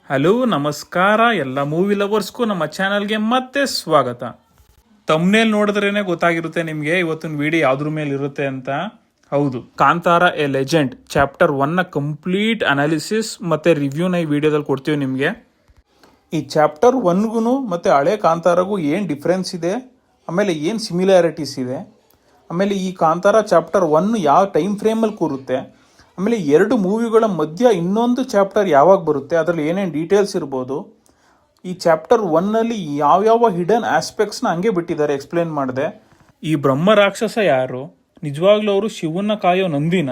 Hello ನಮಸ್ಕಾರ ಎಲ್ಲ movie ಲವರ್ಸ್ಗೂ ನಮ್ಮ ಚಾನಲ್ಗೆ ಮತ್ತೆ ಸ್ವಾಗತ. ತಮ್ನೇಲ್ ನೋಡಿದ್ರೇನೆ ಗೊತ್ತಾಗಿರುತ್ತೆ ನಿಮಗೆ ಇವತ್ತಿನ ವಿಡಿಯೋ ಯಾವ್ದ್ರ ಮೇಲೆ ಇರುತ್ತೆ ಅಂತ. ಹೌದು, ಕಾಂತಾರ ಎ ಲೆಜೆಂಡ್ ಚಾಪ್ಟರ್ 1ನ ಕಂಪ್ಲೀಟ್ ಅನಾಲಿಸಿಸ್ ಮತ್ತೆ ರಿವ್ಯೂನ ಈ ವಿಡಿಯೋದಲ್ಲಿ ಕೊಡ್ತೀವಿ ನಿಮಗೆ. ಈ ಚಾಪ್ಟರ್ 1ಗೂ ಮತ್ತು ಹಳೆ ಕಾಂತಾರಗೂ ಏನು ಡಿಫ್ರೆನ್ಸ್ ಇದೆ, ಆಮೇಲೆ ಏನು ಸಿಮಿಲಾರಿಟೀಸ್ ಇದೆ, ಆಮೇಲೆ ಈ ಕಾಂತಾರ ಚಾಪ್ಟರ್ 1 ಯಾವ ಟೈಮ್ ಫ್ರೇಮಲ್ಲಿ ಕೂರುತ್ತೆ, ಆಮೇಲೆ ಎರಡು ಮೂವಿಗಳ ಮಧ್ಯ ಇನ್ನೊಂದು ಚಾಪ್ಟರ್ ಯಾವಾಗ ಬರುತ್ತೆ, ಅದರಲ್ಲಿ ಏನೇನು ಡೀಟೇಲ್ಸ್ ಇರ್ಬೋದು, ಈ ಚಾಪ್ಟರ್ 1ನಲ್ಲಿ ಯಾವ್ಯಾವ ಹಿಡನ್ ಆಸ್ಪೆಕ್ಟ್ಸ್ನ ಹಂಗೆ ಬಿಟ್ಟಿದ್ದಾರೆ ಎಕ್ಸ್ಪ್ಲೇನ್ ಮಾಡಿದೆ. ಈ ಬ್ರಹ್ಮ ರಾಕ್ಷಸ ಯಾರು, ನಿಜವಾಗ್ಲೂ ಅವರು ಶಿವನ ಕಾಯೋ ನಂದಿನ,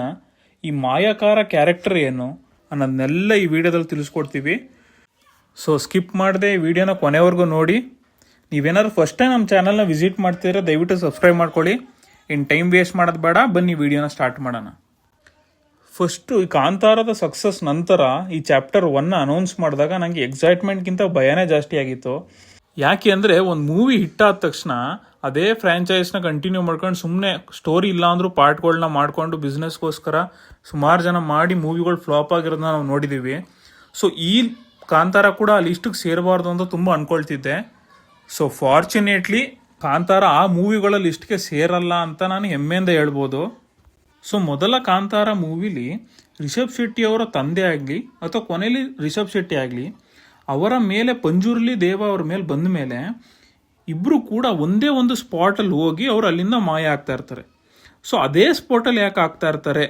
ಈ ಮಾಯಾಕಾರ ಕ್ಯಾರೆಕ್ಟರ್ ಏನು ಅನ್ನೋದನ್ನೆಲ್ಲ ಈ ವಿಡಿಯೋದಲ್ಲಿ ತಿಳಿಸ್ಕೊಡ್ತೀವಿ. ಸೊ ಸ್ಕಿಪ್ ಮಾಡದೆ ಈ ವಿಡಿಯೋನ ಕೊನೆವರೆಗೂ ನೋಡಿ. ನೀವೇನಾದ್ರು ಫಸ್ಟ್ ಟೈಮ್ ನಮ್ಮ ಚಾನಲ್ನ ವಿಸಿಟ್ ಮಾಡ್ತಿದ್ರೆ ದಯವಿಟ್ಟು ಸಬ್ಸ್ಕ್ರೈಬ್ ಮಾಡ್ಕೊಳ್ಳಿ. ಇನ್ನು ಟೈಮ್ ವೇಸ್ಟ್ ಮಾಡೋದು ಬೇಡ, ಬನ್ನಿ ವಿಡಿಯೋನ ಸ್ಟಾರ್ಟ್ ಮಾಡೋಣ. ಫಸ್ಟು ಈ ಕಾಂತಾರದ ಸಕ್ಸಸ್ ನಂತರ ಈ ಚಾಪ್ಟರ್ 1 ಅನೌನ್ಸ್ ಮಾಡಿದಾಗ ನನಗೆ ಎಕ್ಸೈಟ್ಮೆಂಟ್ಗಿಂತ ಭಯನೇ ಜಾಸ್ತಿ ಆಗಿತ್ತು. ಯಾಕೆ ಅಂದರೆ ಒಂದು ಮೂವಿ ಹಿಟ್ ಆದ ತಕ್ಷಣ ಅದೇ ಫ್ರ್ಯಾಂಚೈಸ್ನ ಕಂಟಿನ್ಯೂ ಮಾಡ್ಕೊಂಡು ಸುಮ್ಮನೆ ಸ್ಟೋರಿ ಇಲ್ಲ ಅಂದರೂ ಪಾರ್ಟ್ಗಳನ್ನ ಮಾಡಿಕೊಂಡು ಬಿಸ್ನೆಸ್ಗೋಸ್ಕರ ಸುಮಾರು ಜನ ಮಾಡಿ ಮೂವಿಗಳು ಫ್ಲಾಪ್ ಆಗಿರೋದನ್ನ ನಾವು ನೋಡಿದ್ದೀವಿ. ಸೊ ಈ ಕಾಂತಾರ ಕೂಡ ಆ ಲಿಸ್ಟಿಗೆ ಸೇರಬಾರ್ದು ಅಂತ ತುಂಬ ಅಂದ್ಕೊಳ್ತಿದ್ದೆ. ಸೊ ಫಾರ್ಚುನೇಟ್ಲಿ ಕಾಂತಾರ ಆ ಮೂವಿಗಳ ಲಿಸ್ಟ್ಗೆ ಸೇರಲ್ಲ ಅಂತ ನಾನು ಹೆಮ್ಮೆಯಿಂದ ಹೇಳ್ಬೋದು. ಸೊ ಮೊದಲ ಕಾಂತಾರ ಮೂವಿಲಿ ರಿಷಬ್ ಶೆಟ್ಟಿ ಅವರ ತಂದೆ ಆಗಲಿ ಅಥವಾ ಕೊನೆಯಲ್ಲಿ ರಿಷಬ್ ಶೆಟ್ಟಿ ಆಗಲಿ ಅವರ ಮೇಲೆ ಪಂಜುರ್ಲಿ ದೇವ ಅವ್ರ ಮೇಲೆ ಬಂದ ಮೇಲೆ ಇಬ್ಬರು ಕೂಡ ಒಂದೇ ಒಂದು ಸ್ಪಾಟಲ್ಲಿ ಹೋಗಿ ಅವ್ರು ಅಲ್ಲಿಂದ ಮಾಯ ಆಗ್ತಾ ಇರ್ತಾರೆ. ಸೊ ಅದೇ ಸ್ಪಾಟಲ್ಲಿ ಯಾಕೆ ಆಗ್ತಾ ಇರ್ತಾರೆ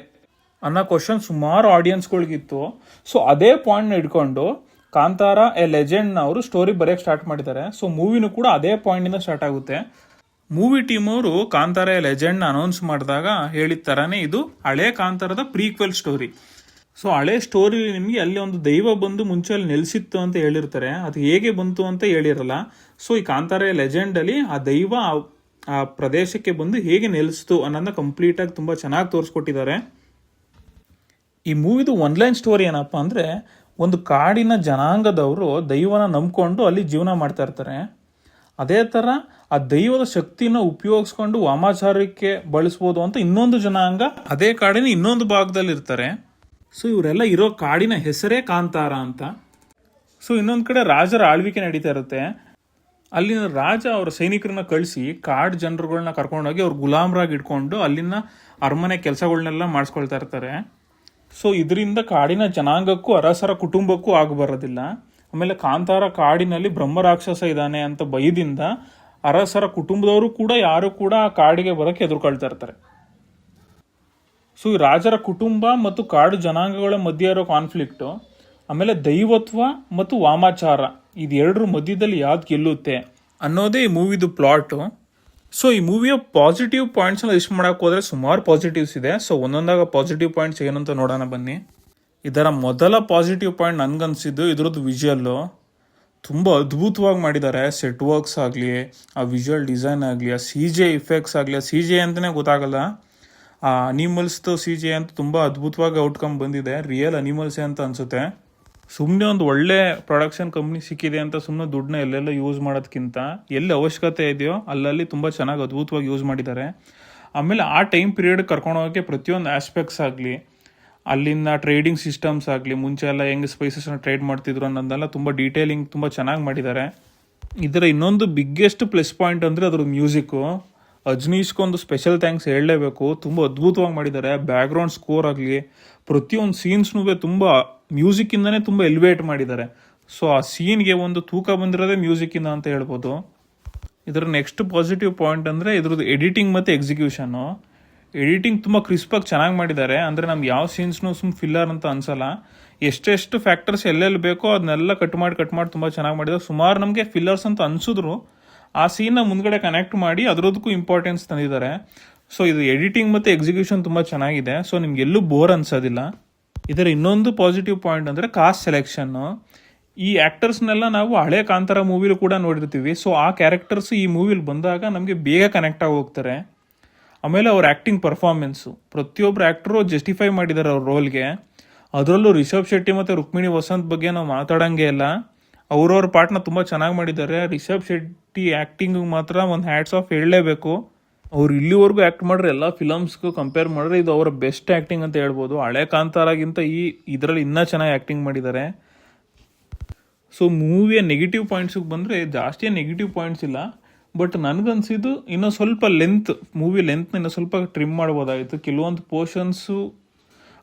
ಅನ್ನೋ ಕ್ವಶನ್ ಸುಮಾರು ಆಡಿಯನ್ಸ್ಗಳಿಗಿತ್ತು. ಸೊ ಅದೇ ಪಾಯಿಂಟ್ನ ಇಟ್ಕೊಂಡು ಕಾಂತಾರ ಎ ಲೆಜೆಂಡ್ನ ಅವರು ಸ್ಟೋರಿ ಬರೆಯೋಕ್ಕೆ ಸ್ಟಾರ್ಟ್ ಮಾಡಿದ್ದಾರೆ. ಸೊ ಮೂವಿನೂ ಕೂಡ ಅದೇ ಪಾಯಿಂಟಿಂದ ಸ್ಟಾರ್ಟ್ ಆಗುತ್ತೆ. ಮೂವಿ ಟೀಮ್ ಅವರು ಕಾಂತಾರ ಲೆಜೆಂಡ್ನ ಅನೌನ್ಸ್ ಮಾಡಿದಾಗ ಹೇಳಿದ ಥರನೇ ಇದು ಹಳೆ ಕಾಂತಾರದ ಪ್ರೀಕ್ವೆಲ್ ಸ್ಟೋರಿ. ಸೊ ಹಳೆ ಸ್ಟೋರಿ ನಿಮಗೆ ಅಲ್ಲಿ ಒಂದು ದೈವ ಬಂದು ಮುಂಚೆ ಅಲ್ಲಿ ನೆಲೆಸಿತ್ತು ಅಂತ ಹೇಳಿರ್ತಾರೆ, ಅದು ಹೇಗೆ ಬಂತು ಅಂತ ಹೇಳಿರಲ್ಲ. ಸೊ ಈ ಕಾಂತಾರ ಲೆಜೆಂಡಲ್ಲಿ ಆ ದೈವ ಆ ಪ್ರದೇಶಕ್ಕೆ ಬಂದು ಹೇಗೆ ನೆಲೆಸ್ತು ಅನ್ನೋದನ್ನ ಕಂಪ್ಲೀಟಾಗಿ ತುಂಬ ಚೆನ್ನಾಗಿ ತೋರಿಸ್ಕೊಟ್ಟಿದ್ದಾರೆ. ಈ ಮೂವಿದು ಒನ್ಲೈನ್ ಸ್ಟೋರಿ ಏನಪ್ಪ ಅಂದರೆ, ಒಂದು ಕಾಡಿನ ಜನಾಂಗದವರು ದೈವನ ನಂಬ್ಕೊಂಡು ಅಲ್ಲಿ ಜೀವನ ಮಾಡ್ತಾ ಇರ್ತಾರೆ. ಅದೇ ಥರ ಆ ದೈವದ ಶಕ್ತಿನ ಉಪಯೋಗಿಸ್ಕೊಂಡು ವಾಮಾಚಾರಕ್ಕೆ ಬಳಸ್ಬೋದು ಅಂತ ಇನ್ನೊಂದು ಜನಾಂಗ ಅದೇ ಕಾಡಿನ ಇನ್ನೊಂದು ಭಾಗದಲ್ಲಿ ಇರ್ತಾರೆ. ಸೊ ಇವರೆಲ್ಲ ಇರೋ ಕಾಡಿನ ಹೆಸರೇ ಕಾಂತಾರ ಅಂತ. ಸೊ ಇನ್ನೊಂದು ಕಡೆ ರಾಜರ ಆಳ್ವಿಕೆ ನಡೀತಾ ಇರುತ್ತೆ. ಅಲ್ಲಿನ ರಾಜ ಅವರ ಸೈನಿಕರನ್ನ ಕಳಿಸಿ ಕಾಡು ಜನರುಗಳನ್ನ ಕರ್ಕೊಂಡೋಗಿ ಅವ್ರು ಗುಲಾಮ್ರಾಗಿ ಇಟ್ಕೊಂಡು ಅಲ್ಲಿನ ಅರಮನೆ ಕೆಲಸಗಳನ್ನೆಲ್ಲ ಮಾಡಿಸ್ಕೊಳ್ತಾ ಇರ್ತಾರೆ. ಸೊ ಇದರಿಂದ ಕಾಡಿನ ಜನಾಂಗಕ್ಕೂ ಅರಸರ ಕುಟುಂಬಕ್ಕೂ ಆಗಬರೋದಿಲ್ಲ. ಆಮೇಲೆ ಕಾಂತಾರ ಕಾಡಿನಲ್ಲಿ ಬ್ರಹ್ಮ ರಾಕ್ಷಸ ಇದ್ದಾನೆ ಅಂತ ಭಯದಿಂದ ಅರಸರ ಕುಟುಂಬದವರು ಕೂಡ ಯಾರು ಕೂಡ ಆ ಕಾಡಿಗೆ ಬರೋಕ್ಕೆ ಎದುರುಕೊಳ್ತಾ ಇರ್ತಾರೆ. ಸೊ ಈ ರಾಜರ ಕುಟುಂಬ ಮತ್ತು ಕಾಡು ಜನಾಂಗಗಳ ಮಧ್ಯೆ ಇರೋ ಕಾನ್ಫ್ಲಿಕ್ಟು, ಆಮೇಲೆ ದೈವತ್ವ ಮತ್ತು ವಾಮಾಚಾರ ಇದೆರಡರ ಮಧ್ಯದಲ್ಲಿ ಯಾವ್ದು ಗೆಲ್ಲುತ್ತೆ ಅನ್ನೋದೇ ಈ ಮೂವಿದು ಪ್ಲಾಟು. ಸೊ ಈ ಮೂವಿಯ ಪಾಸಿಟಿವ್ ಪಾಯಿಂಟ್ಸ್ನ ಲಿಸ್ಟ್ ಮಾಡೋಕೆ ಹೋದರೆ ಸುಮಾರು ಪಾಸಿಟಿವ್ಸ್ ಇದೆ. ಸೊ ಒಂದೊಂದಾಗ ಪಾಸಿಟಿವ್ ಪಾಯಿಂಟ್ಸ್ ಏನಂತ ನೋಡೋಣ ಬನ್ನಿ. ಇದರ ಮೊದಲ ಪಾಸಿಟಿವ್ ಪಾಯಿಂಟ್ ನನಗನ್ಸಿದ್ದು ಇದ್ರದ್ದು ವಿಜುವಲ್ಲು ತುಂಬ ಅದ್ಭುತವಾಗಿ ಮಾಡಿದ್ದಾರೆ. ಸೆಟ್ ವರ್ಕ್ಸ್ ಆಗಲಿ, ಆ ವಿಜುವಲ್ ಡಿಸೈನ್ ಆಗಲಿ, ಆ CGI ಇಫೆಕ್ಟ್ಸ್ ಆಗಲಿ, ಆ CGI ಅಂತಲೇ ಗೊತ್ತಾಗಲ್ಲ, ಆ ಅನಿಮಲ್ಸ್ದು CGI ಅಂತ ತುಂಬ ಅದ್ಭುತವಾಗಿ ಔಟ್ಕಮ್ ಬಂದಿದೆ. ರಿಯಲ್ ಅನಿಮಲ್ಸೇ ಅಂತ ಅನಿಸುತ್ತೆ. ಸುಮ್ಮನೆ ಒಂದು ಒಳ್ಳೆ ಪ್ರೊಡಕ್ಷನ್ ಕಂಪ್ನಿ ಸಿಕ್ಕಿದೆ ಅಂತ ಸುಮ್ಮನೆ ದುಡ್ಡನ್ನ ಎಲ್ಲೆಲ್ಲ ಯೂಸ್ ಮಾಡೋದಕ್ಕಿಂತ ಎಲ್ಲಿ ಅವಶ್ಯಕತೆ ಇದೆಯೋ ಅಲ್ಲಲ್ಲಿ ತುಂಬ ಚೆನ್ನಾಗಿ ಅದ್ಭುತವಾಗಿ ಯೂಸ್ ಮಾಡಿದ್ದಾರೆ. ಆಮೇಲೆ ಆ ಟೈಮ್ ಪೀರಿಯಡ್ ಕರ್ಕೊಂಡೋಗೋಕ್ಕೆ ಪ್ರತಿಯೊಂದು ಆಸ್ಪೆಕ್ಟ್ಸ್ ಆಗಲಿ, ಅಲ್ಲಿನ ಟ್ರೇಡಿಂಗ್ ಸಿಸ್ಟಮ್ಸ್ ಆಗಲಿ, ಮುಂಚೆ ಎಲ್ಲ ಹೆಂಗೆ ಸ್ಪೈಸಸ್ನ ಟ್ರೇಡ್ ಮಾಡ್ತಿದ್ರು ಅನ್ನೋದೆಲ್ಲ ತುಂಬ ಡೀಟೇಲಿಂಗ್ ತುಂಬ ಚೆನ್ನಾಗಿ ಮಾಡಿದ್ದಾರೆ. ಇದರ ಇನ್ನೊಂದು ಬಿಗ್ಗೆಸ್ಟ್ ಪ್ಲಸ್ ಪಾಯಿಂಟ್ ಅಂದರೆ ಅದ್ರ ಮ್ಯೂಸಿಕ್ಕು. ಅಜ್ನೀಶ್ಗೊಂದು ಸ್ಪೆಷಲ್ ಥ್ಯಾಂಕ್ಸ್ ಹೇಳಲೇಬೇಕು. ತುಂಬ ಅದ್ಭುತವಾಗಿ ಮಾಡಿದ್ದಾರೆ. ಬ್ಯಾಕ್ಗ್ರೌಂಡ್ ಸ್ಕೋರ್ ಆಗಲಿ, ಪ್ರತಿಯೊಂದು ಸೀನ್ಸ್ನೂ ತುಂಬ ಮ್ಯೂಸಿಕ್ಕಿಂದನೇ ತುಂಬ ಎಲಿವೇಟ್ ಮಾಡಿದ್ದಾರೆ. ಸೊ ಆ ಸೀನ್ಗೆ ಒಂದು ತೂಕ ಬಂದಿರೋದೇ ಮ್ಯೂಸಿಕ್ಕಿಂದ ಅಂತ ಹೇಳ್ಬೋದು. ಇದರ ನೆಕ್ಸ್ಟ್ ಪಾಸಿಟಿವ್ ಪಾಯಿಂಟ್ ಅಂದರೆ ಇದ್ರದ್ದು ಎಡಿಟಿಂಗ್ ಮತ್ತು ಎಕ್ಸಿಕ್ಯೂಷನ್ನು. ಎಡಿಟಿಂಗ್ ತುಂಬ ಕ್ರಿಸ್ಪಾಗಿ ಚೆನ್ನಾಗಿ ಮಾಡಿದ್ದಾರೆ. ಅಂದರೆ ನಮ್ಗೆ ಯಾವ ಸೀನ್ಸ್ನೂ ಸುಮ್ಮನೆ ಫಿಲ್ಲರ್ ಅಂತ ಅನ್ಸಲ್ಲ. ಎಷ್ಟೆಷ್ಟು ಫ್ಯಾಕ್ಟರ್ಸ್ ಎಲ್ಲೆಲ್ಲಿ ಬೇಕೋ ಅದನ್ನೆಲ್ಲ ಕಟ್ ಮಾಡಿ ತುಂಬ ಚೆನ್ನಾಗಿ ಮಾಡಿದ್ದಾರೆ. ಸುಮಾರು ನಮಗೆ ಫಿಲ್ಲರ್ಸ್ ಅಂತ ಅನಿಸಿದ್ರು ಆ ಸೀನ್ನ ಮುಂದ್ಗಡೆ ಕನೆಕ್ಟ್ ಮಾಡಿ ಅದರದಕ್ಕೂ ಇಂಪಾರ್ಟೆನ್ಸ್ ತಂದಿದ್ದಾರೆ. ಸೊ ಇದು ಎಡಿಟಿಂಗ್ ಮತ್ತು ಎಕ್ಸಿಕ್ಯೂಷನ್ ತುಂಬ ಚೆನ್ನಾಗಿದೆ. ಸೊ ನಿಮ್ಗೆ ಎಲ್ಲೂ ಬೋರ್ ಅನ್ಸೋದಿಲ್ಲ. ಇದರ ಇನ್ನೊಂದು ಪಾಸಿಟಿವ್ ಪಾಯಿಂಟ್ ಅಂದರೆ ಕಾಸ್ಟ್ ಸೆಲೆಕ್ಷನ್ನು. ಈ ಆ್ಯಕ್ಟರ್ಸ್ನೆಲ್ಲ ನಾವು ಹಳೆ ಕಾಂತಾರ ಮೂವಿಲೂ ಕೂಡ ನೋಡಿರ್ತೀವಿ. ಸೊ ಆ ಕ್ಯಾರೆಕ್ಟರ್ಸ್ ಈ ಮೂವಿಲಿ ಬಂದಾಗ ನಮಗೆ ಬೇಗ ಕನೆಕ್ಟ್ ಆಗಿ ಹೋಗ್ತಾರೆ. ಆಮೇಲೆ ಅವ್ರ ಆ್ಯಕ್ಟಿಂಗ್ ಪರ್ಫಾರ್ಮೆನ್ಸು ಪ್ರತಿಯೊಬ್ಬರು ಆ್ಯಕ್ಟ್ರು ಜಸ್ಟಿಫೈ ಮಾಡಿದ್ದಾರೆ ಅವ್ರ ರೋಲ್ಗೆ. ಅದರಲ್ಲೂ ರಿಷಬ್ ಶೆಟ್ಟಿ ಮತ್ತು ರುಕ್ಮಿಣಿ ವಸಂತ್ ಬಗ್ಗೆ ನಾವು ಮಾತಾಡೋಂಗೆ ಇಲ್ಲ. ಅವ್ರವ್ರ ಪಾರ್ಟ್ನ ತುಂಬ ಚೆನ್ನಾಗಿ ಮಾಡಿದ್ದಾರೆ. ರಿಷಬ್ ಶೆಟ್ಟಿ ಆ್ಯಕ್ಟಿಂಗಿಗೆ ಮಾತ್ರ ಒಂದು ಹ್ಯಾಟ್ಸ್ ಆಫ್ ಹೇಳಲೇಬೇಕು. ಅವ್ರು ಇಲ್ಲಿವರೆಗೂ ಆ್ಯಕ್ಟ್ ಮಾಡಿದ್ರೆ ಎಲ್ಲ ಫಿಲಮ್ಸ್ಗೂ ಕಂಪೇರ್ ಮಾಡಿದ್ರೆ ಇದು ಅವರ ಬೆಸ್ಟ್ ಆ್ಯಕ್ಟಿಂಗ್ ಅಂತ ಹೇಳ್ಬೋದು. ಹಳೆ ಕಾಂತಾರಾಗಿಂತ ಇದರಲ್ಲಿ ಇನ್ನೂ ಚೆನ್ನಾಗಿ ಆ್ಯಕ್ಟಿಂಗ್ ಮಾಡಿದ್ದಾರೆ. ಸೊ ಮೂವಿಯ ನೆಗೆಟಿವ್ ಪಾಯಿಂಟ್ಸಿಗೆ ಬಂದರೆ ಜಾಸ್ತಿ ನೆಗೆಟಿವ್ ಪಾಯಿಂಟ್ಸ್ ಇಲ್ಲ, ಬಟ್ ನನಗನ್ಸಿದ್ದು ಇನ್ನೂ ಸ್ವಲ್ಪ ಮೂವಿ ಲೆಂತ್ನ ಇನ್ನೂ ಸ್ವಲ್ಪ ಟ್ರಿಮ್ ಮಾಡ್ಬೋದಾಗಿತ್ತು. ಕೆಲವೊಂದು ಪೋರ್ಷನ್ಸು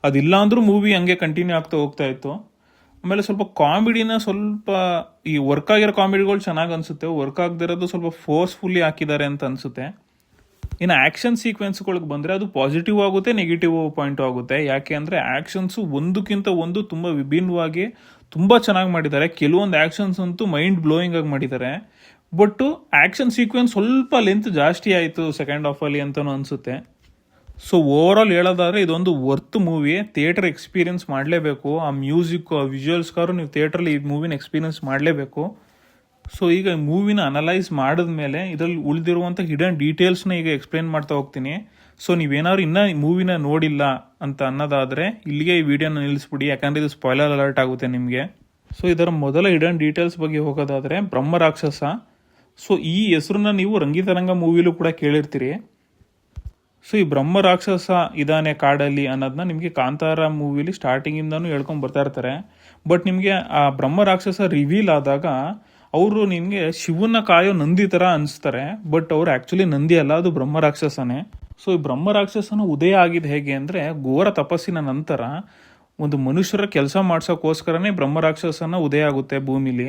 ಅದಿಲ್ಲ ಅಂದರೂ ಮೂವಿ ಹಂಗೆ ಕಂಟಿನ್ಯೂ ಆಗ್ತಾ ಹೋಗ್ತಾ ಇತ್ತು. ಆಮೇಲೆ ಸ್ವಲ್ಪ ಕಾಮಿಡಿನ ಸ್ವಲ್ಪ ಈ ವರ್ಕ್ ಆಗಿರೋ ಕಾಮಿಡಿಗಳು ಚೆನ್ನಾಗಿ ಅನಿಸುತ್ತೆ, ವರ್ಕ್ ಆಗದಿರೋದು ಸ್ವಲ್ಪ ಫೋರ್ಸ್ಫುಲ್ಲಿ ಹಾಕಿದ್ದಾರೆ ಅಂತ ಅನಿಸುತ್ತೆ. ಇನ್ನು ಆ್ಯಕ್ಷನ್ ಸೀಕ್ವೆನ್ಸ್ಗಳಿಗೆ ಬಂದರೆ ಅದು ಪಾಸಿಟಿವ್ ಆಗುತ್ತೆ, ನೆಗೆಟಿವ್ ಪಾಯಿಂಟು ಆಗುತ್ತೆ. ಯಾಕೆ ಅಂದರೆ ಆ್ಯಕ್ಷನ್ಸು ಒಂದಕ್ಕಿಂತ ಒಂದು ತುಂಬ ವಿಭಿನ್ನವಾಗಿ ತುಂಬ ಚೆನ್ನಾಗಿ ಮಾಡಿದ್ದಾರೆ. ಕೆಲವೊಂದು ಆ್ಯಕ್ಷನ್ಸ್ ಅಂತೂ ಮೈಂಡ್ ಬ್ಲೋಯಿಂಗ್ ಆಗಿ ಮಾಡಿದ್ದಾರೆ. ಬಟ್ಟು ಆ್ಯಕ್ಷನ್ ಸೀಕ್ವೆನ್ಸ್ ಸ್ವಲ್ಪ ಲೆಂತ್ ಜಾಸ್ತಿ ಆಯಿತು ಸೆಕೆಂಡ್ ಹಾಫಲ್ಲಿ ಅಂತಲೂ ಅನಿಸುತ್ತೆ. ಸೊ ಓವರಾಲ್ ಹೇಳೋದಾದರೆ ಇದೊಂದು ವರ್ತ್ ಮೂವಿ, ಥಿಯೇಟರ್ ಎಕ್ಸ್ಪೀರಿಯನ್ಸ್ ಮಾಡಲೇಬೇಕು. ಆ ಮ್ಯೂಸಿಕ್, ಆ ವಿಜುವಲ್ಸ್ಗಾರು ನೀವು ಥಿಯೇಟ್ರಲ್ಲಿ ಈ ಮೂವಿನ ಎಕ್ಸ್ಪೀರಿಯನ್ಸ್ ಮಾಡಲೇಬೇಕು. ಸೊ ಈಗ ಮೂವಿನ ಅನಲೈಸ್ ಮಾಡಿದ್ಮೇಲೆ ಇದರಲ್ಲಿ ಉಳಿದಿರುವಂಥ ಹಿಡನ್ ಡೀಟೇಲ್ಸ್ನ ಈಗ ಎಕ್ಸ್ಪ್ಲೇನ್ ಮಾಡ್ತಾ ಹೋಗ್ತೀನಿ. ಸೊ ನೀವೇನಾದ್ರು ಇನ್ನೂ ಮೂವಿನ ನೋಡಿಲ್ಲ ಅಂತ ಅನ್ನೋದಾದರೆ ಇಲ್ಲಿಗೆ ಈ ವಿಡಿಯೋನ ನಿಲ್ಲಿಸ್ಬಿಡಿ, ಯಾಕಂದರೆ ಇದು ಸ್ಪಾಯ್ಲರ್ ಅಲರ್ಟ್ ಆಗುತ್ತೆ ನಿಮಗೆ. ಸೊ ಇದರ ಮೊದಲ ಹಿಡನ್ ಡೀಟೇಲ್ಸ್ ಬಗ್ಗೆ ಹೋಗೋದಾದರೆ ಬ್ರಹ್ಮರಾಕ್ಷಸ. ಸೊ ಈ ಹೆಸರನ್ನ ನೀವು ರಂಗಿತರಂಗ ಮೂವಿಲೂ ಕೂಡ ಕೇಳಿರ್ತೀರಿ. ಸೊ ಈ ಬ್ರಹ್ಮರಾಕ್ಷಸ ಇದಾನೆ ಕಾಡಲ್ಲಿ ಅನ್ನೋದನ್ನ ನಿಮಗೆ ಕಾಂತಾರ ಮೂವಿಲಿ ಸ್ಟಾರ್ಟಿಂಗಿಂದನೂ ಹೇಳ್ಕೊಂಡು ಬರ್ತಾ ಇರ್ತಾರೆ. ಬಟ್ ನಿಮಗೆ ಆ ಬ್ರಹ್ಮರಾಕ್ಷಸ ರಿವೀಲ್ ಆದಾಗ ಅವರು ನಿಮಗೆ ಶಿವನ ಕಾಯೋ ನಂದಿ ಥರ ಅನಿಸ್ತಾರೆ. ಬಟ್ ಅವರು ಆ್ಯಕ್ಚುಲಿ ನಂದಿ ಅಲ್ಲ, ಅದು ಬ್ರಹ್ಮರಾಕ್ಷಸನೇ. ಸೊ ಈ ಬ್ರಹ್ಮರಾಕ್ಷಸನ ಉದಯ ಆಗಿದೆ ಹೇಗೆ ಅಂದರೆ ಘೋರ ತಪಸ್ಸಿನ ನಂತರ ಒಂದು ಮನುಷ್ಯರ ಕೆಲಸ ಮಾಡ್ಸೋಕ್ಕೋಸ್ಕರನೇ ಬ್ರಹ್ಮರಾಕ್ಷಸನ ಉದಯ ಆಗುತ್ತೆ ಭೂಮಿಲಿ.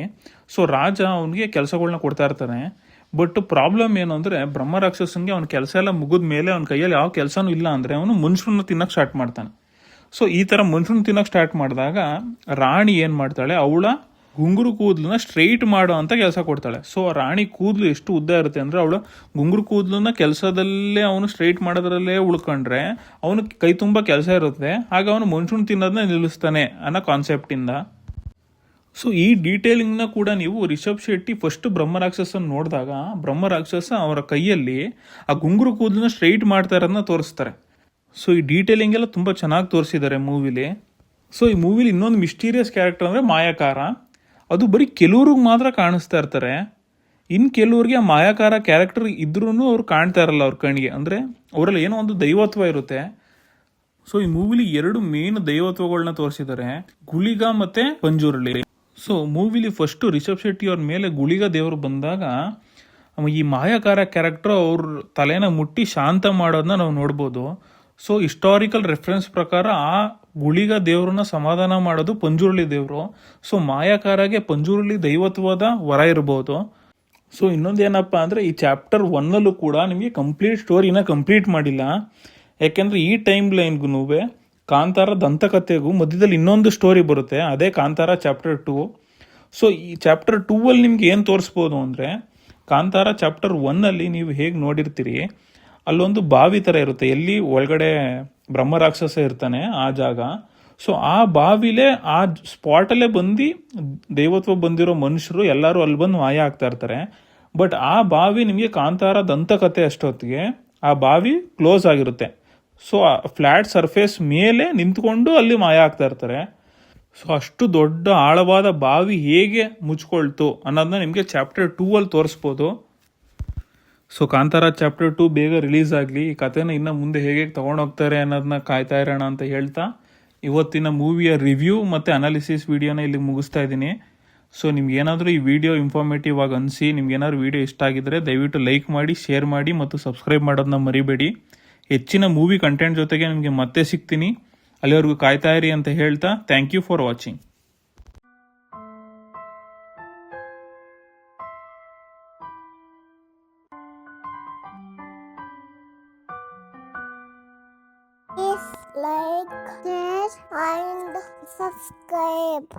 ಸೊ ರಾಜ ಅವನಿಗೆ ಕೆಲಸಗಳನ್ನ ಕೊಡ್ತಾ ಇರ್ತಾನೆ. ಬಟ್ ಪ್ರಾಬ್ಲಮ್ ಏನು ಅಂದರೆ ಬ್ರಹ್ಮರಾಕ್ಷಸಂಗೆ ಅವ್ನ ಕೆಲಸ ಎಲ್ಲ ಮುಗಿದ ಮೇಲೆ ಅವ್ನ ಕೈಯಲ್ಲಿ ಯಾವ ಕೆಲಸನೂ ಇಲ್ಲ ಅಂದರೆ ಅವನು ಮನುಷ್ಯರನ್ನ ತಿನ್ನಕ್ಕೆ ಸ್ಟಾರ್ಟ್ ಮಾಡ್ತಾನೆ. ಸೊ ಈ ಥರ ಮನುಷ್ಯನ ತಿನ್ನಕ್ಕೆ ಸ್ಟಾರ್ಟ್ ಮಾಡಿದಾಗ ರಾಣಿ ಏನು ಮಾಡ್ತಾಳೆ, ಅವಳ ಗುಂಗುರು ಕೂದಲನ್ನ ಸ್ಟ್ರೈಟ್ ಮಾಡೋ ಅಂತ ಕೆಲಸ ಕೊಡ್ತಾಳೆ. ಸೊ ರಾಣಿ ಕೂದಲು ಎಷ್ಟು ಉದ್ದ ಇರುತ್ತೆ ಅಂದರೆ ಅವಳು ಗುಂಗುರು ಕೂದಲನ್ನ ಕೆಲಸದಲ್ಲೇ ಅವನು ಸ್ಟ್ರೈಟ್ ಮಾಡೋದ್ರಲ್ಲೇ ಉಳ್ಕೊಂಡ್ರೆ ಅವನು ಕೈ ತುಂಬ ಕೆಲಸ ಇರುತ್ತೆ, ಆಗ ಅವನು ಮನುಷ್ಯನ ತಿನ್ನೋದನ್ನ ನಿಲ್ಲಿಸ್ತಾನೆ ಅನ್ನೋ ಕಾನ್ಸೆಪ್ಟಿಂದ. ಸೊ ಈ ಡೀಟೇಲಿಂಗ್ನ ಕೂಡ ನೀವು ರಿಷಬ್ ಶೆಟ್ಟಿ ಫಸ್ಟ್ ಬ್ರಹ್ಮರಾಕ್ಷಸನ ನೋಡಿದಾಗ ಬ್ರಹ್ಮರಾಕ್ಷಸ ಅವರ ಕೈಯಲ್ಲಿ ಆ ಗುಂಗುರು ಕೂದಲನ್ನ ಸ್ಟ್ರೈಟ್ ಮಾಡ್ತಾ ಇರೋದನ್ನ ತೋರಿಸ್ತಾರೆ. ಸೊ ಈ ಡೀಟೇಲಿಂಗ್ ಎಲ್ಲ ತುಂಬ ಚೆನ್ನಾಗಿ ತೋರಿಸಿದ್ದಾರೆ ಮೂವಿಲಿ. ಸೊ ಈ ಮೂವಿಲಿ ಇನ್ನೊಂದು ಮಿಸ್ಟೀರಿಯಸ್ ಕ್ಯಾರೆಕ್ಟರ್ ಅಂದರೆ ಮಾಯಾಕಾರ. ಅದು ಬರೀ ಕೆಲವ್ರಿಗೆ ಮಾತ್ರ ಕಾಣಿಸ್ತಾ ಇರ್ತಾರೆ. ಇನ್ನು ಕೆಲವ್ರಿಗೆ ಆ ಮಾಯಾಕಾರ ಕ್ಯಾರೆಕ್ಟರ್ ಇದ್ರೂ ಅವ್ರು ಕಾಣ್ತಾ ಇರಲ್ಲ ಅವ್ರ ಕಣ್ಣಿಗೆ, ಅಂದರೆ ಅವರಲ್ಲಿ ಏನೋ ಒಂದು ದೈವತ್ವ ಇರುತ್ತೆ. ಸೊ ಈ ಮೂವಿಲಿ 2 ಮೇನ್ ದೈವತ್ವಗಳನ್ನ ತೋರಿಸಿದ್ದಾರೆ, ಗುಳಿಗ ಮತ್ತು ಪಂಜುರ್ಲಿ. ಸೊ ಮೂವಿಲಿ ಫಸ್ಟು ರಿಷಬ್ ಶೆಟ್ಟಿ ಅವ್ರ ಮೇಲೆ ಗುಳಿಗ ದೇವರು ಬಂದಾಗ ಈ ಮಾಯಾಕಾರ ಕ್ಯಾರೆಕ್ಟರ್ ಅವ್ರ ತಲೆನ ಮುಟ್ಟಿ ಶಾಂತ ಮಾಡೋದನ್ನ ನಾವು ನೋಡ್ಬೋದು. ಸೊ ಹಿಸ್ಟಾರಿಕಲ್ ರೆಫರೆನ್ಸ್ ಪ್ರಕಾರ ಆ ಗುಳಿಗ ದೇವ್ರನ್ನ ಸಮಾಧಾನ ಮಾಡೋದು ಪಂಜುರ್ಲಿ ದೇವರು. ಸೊ ಮಾಯಾಕಾರಗೆ ಪಂಜುರ್ಲಿ ದೈವತ್ವದ ವರ ಇರ್ಬೋದು. ಸೊ ಇನ್ನೊಂದೇನಪ್ಪ ಅಂದರೆ ಈ ಚಾಪ್ಟರ್ 1 ಕೂಡ ನಿಮಗೆ ಸ್ಟೋರಿನ ಕಂಪ್ಲೀಟ್ ಮಾಡಿಲ್ಲ. ಯಾಕೆಂದರೆ ಈ ಟೈಮ್ ಲೈನ್ಗೂ ಕಾಂತಾರ ದಂತಕಥೆಗೂ ಮಧ್ಯದಲ್ಲಿ ಇನ್ನೊಂದು ಸ್ಟೋರಿ ಬರುತ್ತೆ, ಅದೇ ಕಾಂತಾರ ಚಾಪ್ಟರ್ 2. ಸೊ ಈ ಚಾಪ್ಟರ್ 2 ನಿಮ್ಗೆ ಏನು ತೋರಿಸ್ಬೋದು ಅಂದರೆ ಕಾಂತಾರ ಚಾಪ್ಟರ್ 1 ನೀವು ಹೇಗೆ ನೋಡಿರ್ತೀರಿ ಅಲ್ಲೊಂದು ಬಾವಿ ಥರ ಇರುತ್ತೆ, ಎಲ್ಲಿ ಒಳಗಡೆ ಬ್ರಹ್ಮರಾಕ್ಷಸ ಇರ್ತಾನೆ ಆ ಜಾಗ. ಸೊ ಆ ಬಾವಿಲೇ ಆ ಸ್ಪಾಟಲ್ಲೇ ಬಂದು ದೈವತ್ವ ಬಂದಿರೋ ಮನುಷ್ಯರು ಎಲ್ಲರೂ ಅಲ್ಲಿ ಬಂದು ಮಾಯ ಆಗ್ತಾ ಇರ್ತಾರೆ. ಬಟ್ ಆ ಬಾವಿ ನಿಮಗೆ ಕಾಂತಾರ ದಂತಕಥೆ ಅಷ್ಟೊತ್ತಿಗೆ ಆ ಬಾವಿ ಕ್ಲೋಸ್ ಆಗಿರುತ್ತೆ. ಸೊ ಆ ಫ್ಲ್ಯಾಟ್ ಸರ್ಫೇಸ್ ಮೇಲೆ ನಿಂತ್ಕೊಂಡು ಅಲ್ಲಿ ಮಾಯ ಆಗ್ತಾ ಇರ್ತಾರೆ. ಸೊ ಅಷ್ಟು ದೊಡ್ಡ ಆಳವಾದ ಬಾವಿ ಹೇಗೆ ಮುಚ್ಕೊಳ್ತು ಅನ್ನೋದನ್ನ ನಿಮಗೆ ಚಾಪ್ಟರ್ 2 ತೋರಿಸ್ಬೋದು. ಸೊ ಕಾಂತಾರ ಚಾಪ್ಟರ್ 2 ಬೇಗ ರಿಲೀಸ್ ಆಗಲಿ, ಈ ಕಥೆನ ಇನ್ನು ಮುಂದೆ ಹೇಗೆ ತೊಗೊಂಡೋಗ್ತಾರೆ ಅನ್ನೋದನ್ನ ಕಾಯ್ತಾ ಇರೋಣ ಅಂತ ಹೇಳ್ತಾ ಇವತ್ತಿನ ಮೂವಿಯ ರಿವ್ಯೂ ಮತ್ತು ಅನಾಲಿಸಿಸ್ ವಿಡಿಯೋನ ಇಲ್ಲಿ ಮುಗಿಸ್ತಾ ಇದ್ದೀನಿ. ಸೊ ನಿಮ್ಗೇನಾದರೂ ಈ ವಿಡಿಯೋ ಇನ್ಫಾರ್ಮೇಟಿವ್ ಆಗಿ ಅನಿಸಿ, ನಿಮ್ಗೇನಾದ್ರು ವಿಡಿಯೋ ಇಷ್ಟ ಆಗಿದ್ರೆ ದಯವಿಟ್ಟು ಲೈಕ್ ಮಾಡಿ, ಶೇರ್ ಮಾಡಿ ಮತ್ತು ಸಬ್ಸ್ಕ್ರೈಬ್ ಮಾಡೋದನ್ನ ಮರಿಬೇಡಿ. ಹೆಚ್ಚಿನ ಮೂವಿ ಕಂಟೆಂಟ್ ಜೊತೆಗೆ ನಿಮಗೆ ಮತ್ತೆ ಸಿಗ್ತೀನಿ. ಅಲ್ಲಿವರೆಗೂ ಕಾಯ್ತಾ ಇರಿ ಅಂತ ಹೇಳ್ತಾ thank you for watching. Please like, share and subscribe.